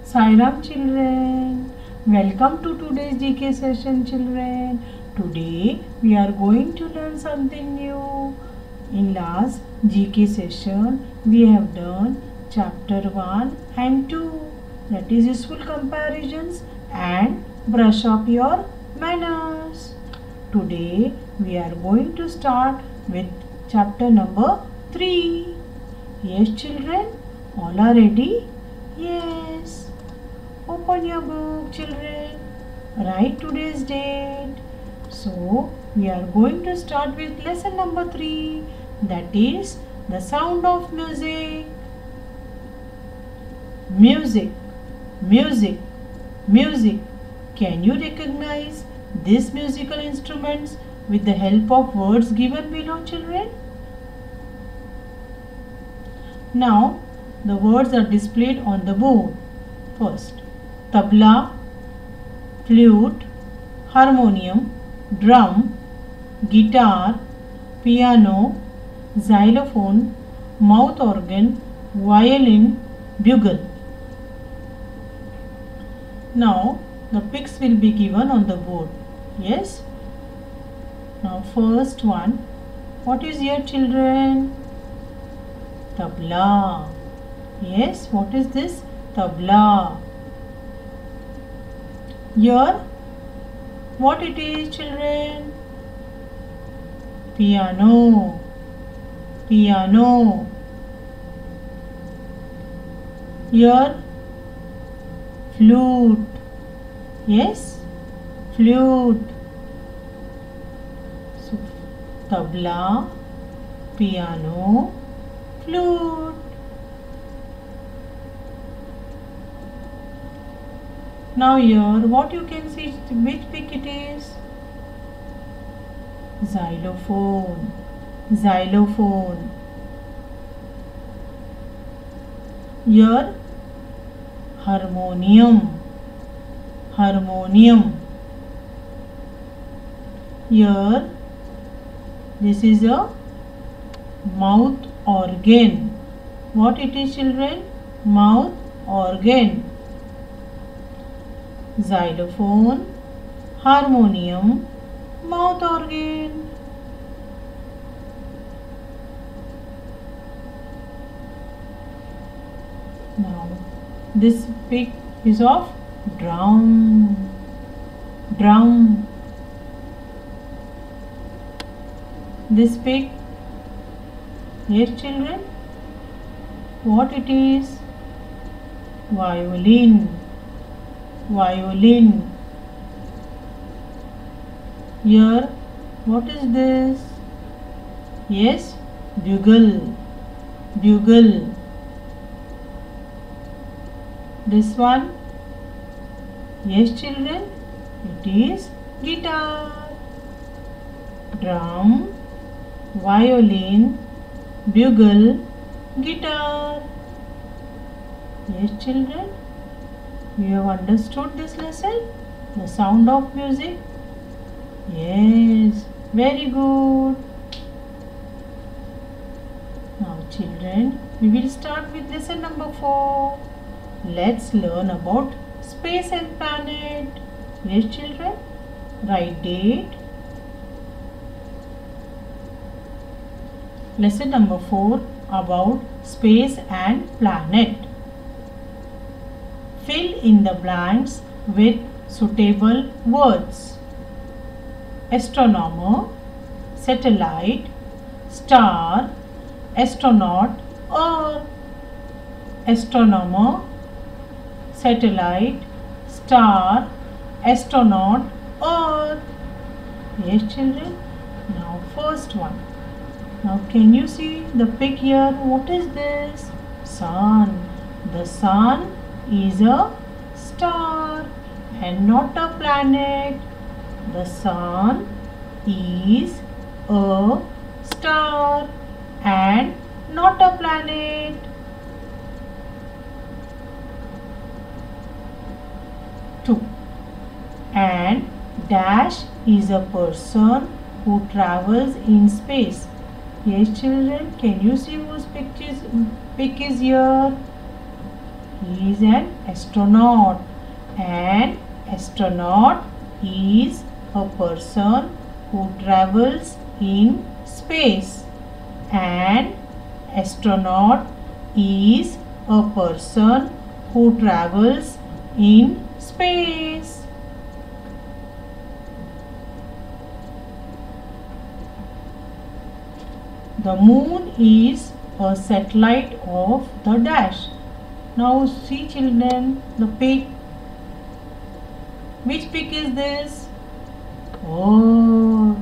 Sairam children, welcome to today's GK session children. Today we are going to learn something new. In last GK session we have done chapter 1 and 2, that is useful comparisons and brush up your manners. Today we are going to start with chapter number 3. Yes children, all are ready? Yes. Open your book children. Write today's date. So we are going to start with lesson number 3, that is the sound of music. Music, music, music. Can you recognize these musical instruments with the help of words given below children? Now the words are displayed on the board. First, tabla, flute, harmonium, drum, guitar, piano, xylophone, mouth organ, violin, bugle. Now the pics will be given on the board. Yes. Now first one, what is here children? Tabla. Yes, what is this? Tabla. Here, what it is children? Piano. Piano. Here, flute. Yes, flute. So, tabla, piano, flute. Now here what you can see, which pic it is? Xylophone. Xylophone. Here harmonium. Harmonium. Here this is a mouth organ. What it is children? Mouth organ. Xylophone, harmonium, mouth organ. Now this pic is of drum. Drum. This pic, yes children, what it is? Violin. Violin. Here, what is this? Yes, bugle. Bugle. This one? Yes, children, it is guitar. Drum, violin, bugle, guitar. Yes, children. You have understood this lesson? The sound of music? Yes, very good. Now children, we will start with lesson number 4. Let's learn about space and planet. Yes children, write date. Lesson number 4 about space and planet. Fill in the blanks with suitable words. Astronomer, satellite, star, astronaut, Earth. Astronomer, satellite, star, astronaut, Earth. Yes children. Now first one. Now can you see the pic here? What is this? Sun. The sun is a star and not a planet. The sun is a star and not a planet. Two. And dash is a person who travels in space. Yes children, can you see whose pic is here? He is an astronaut. An astronaut is a person who travels in space. An astronaut is a person who travels in space. The moon is a satellite of the dash. Now see children, the pig. Which pig is this? Oh,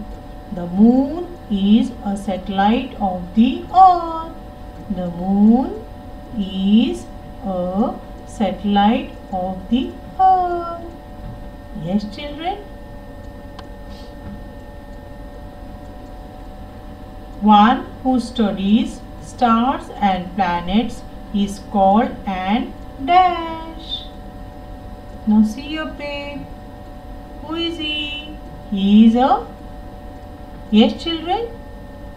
the moon is a satellite of the earth. The moon is a satellite of the earth. Yes, children. One who studies stars and planets is called an dash. Now see your pig. Who is he? He is a, yes children,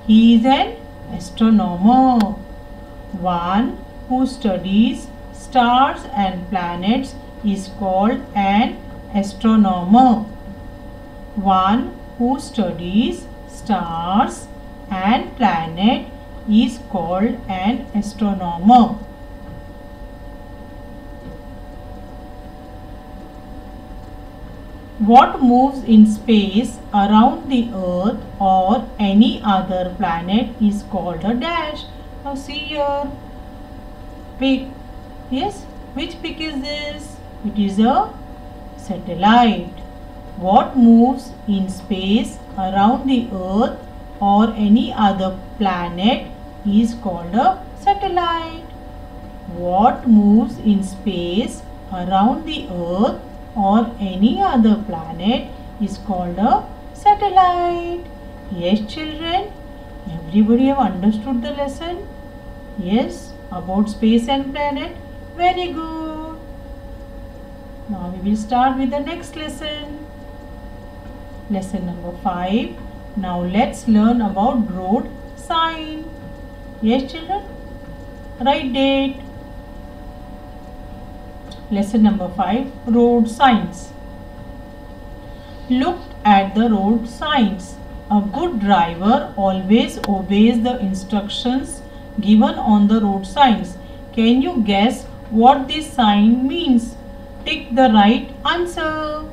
he is an astronomer. One who studies stars and planets is called an astronomer. One who studies stars and planet is called an astronomer. What moves in space around the earth or any other planet is called a dash. Now see here, pig. Yes, which pig is this? It is a satellite. What moves in space around the earth or any other planet is called a satellite. What moves in space around the earth or any other planet is called a satellite. Yes children, everybody have understood the lesson? Yes, about space and planet. Very good. Now we will start with the next lesson. Lesson number 5. Now let's learn about road sign. Yes children, write date. Lesson number 5, road signs. Look at the road signs. A good driver always obeys the instructions given on the road signs. Can you guess what this sign means? Tick the right answer.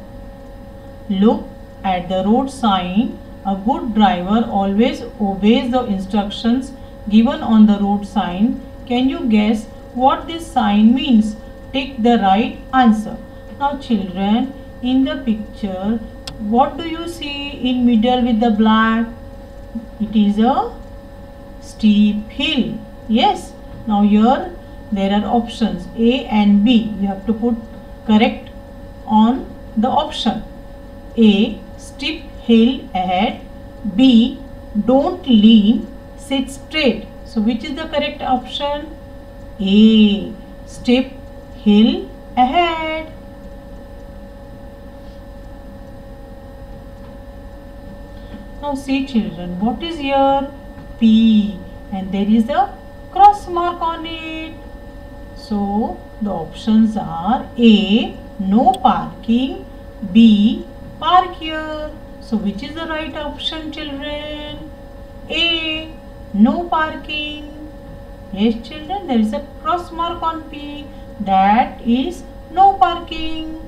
Look at the road sign. A good driver always obeys the instructions given on the road sign. Can you guess what this sign means? Take the right answer. Now children, in the picture, what do you see in middle with the black? It is a steep hill. Yes. Now here there are options A and B. You have to put correct on the option. A, steep hill ahead. B, don't lean, sit straight. So which is the correct option? A, steep hill ahead. Now see children, what is here? P, and there is a cross mark on it. So the options are A, no parking. B, park here. So which is the right option children? A, no parking. Yes children, there is a cross mark on P. That is no parking.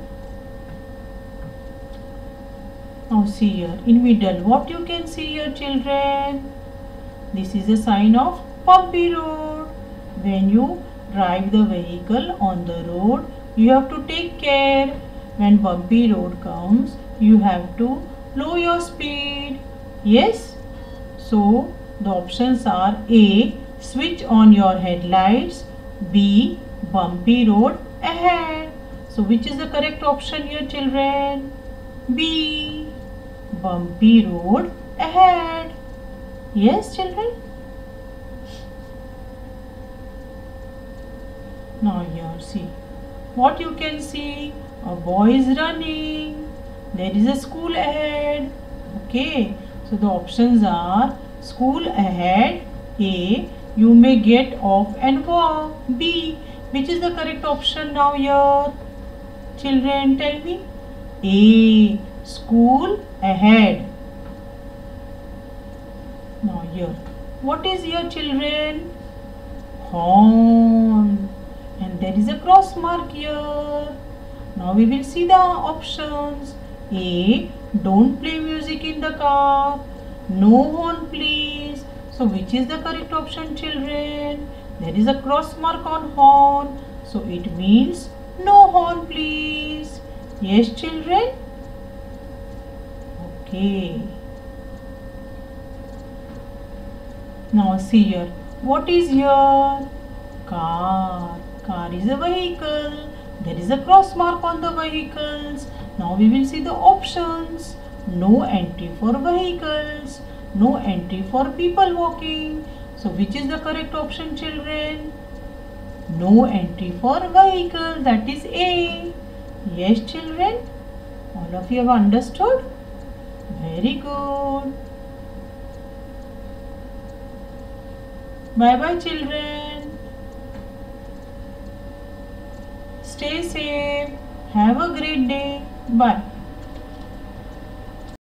Now see here in middle, what you can see here children? This is a sign of bumpy road. When you drive the vehicle on the road, you have to take care. When bumpy road comes, you have to lower your speed. Yes. So the options are A, switch on your headlights. B, bumpy road ahead. So which is the correct option here children? B, bumpy road ahead. Yes children. Now here see what you can see. A boy is running. There is a school ahead. Okay. So the options are school ahead. A, you may get off and walk. B, Which is the correct option now here? Children, tell me. A. School ahead. Now here, what is here, children? Horn. And there is a cross mark here. Now we will see the options. A. Don't play music in the car. No horn, please. So which is the correct option, children? There is a cross mark on horn. So it means no horn, please. Yes, children? Okay. Now see here. What is here? Car. Car is a vehicle. There is a cross mark on the vehicles. Now we will see the options. No entry for vehicles. No entry for people walking. So which is the correct option, children? No entry for vehicle. That is A. Yes, children? All of you have understood? Very good. Bye bye, children. Stay safe. Have a great day. Bye.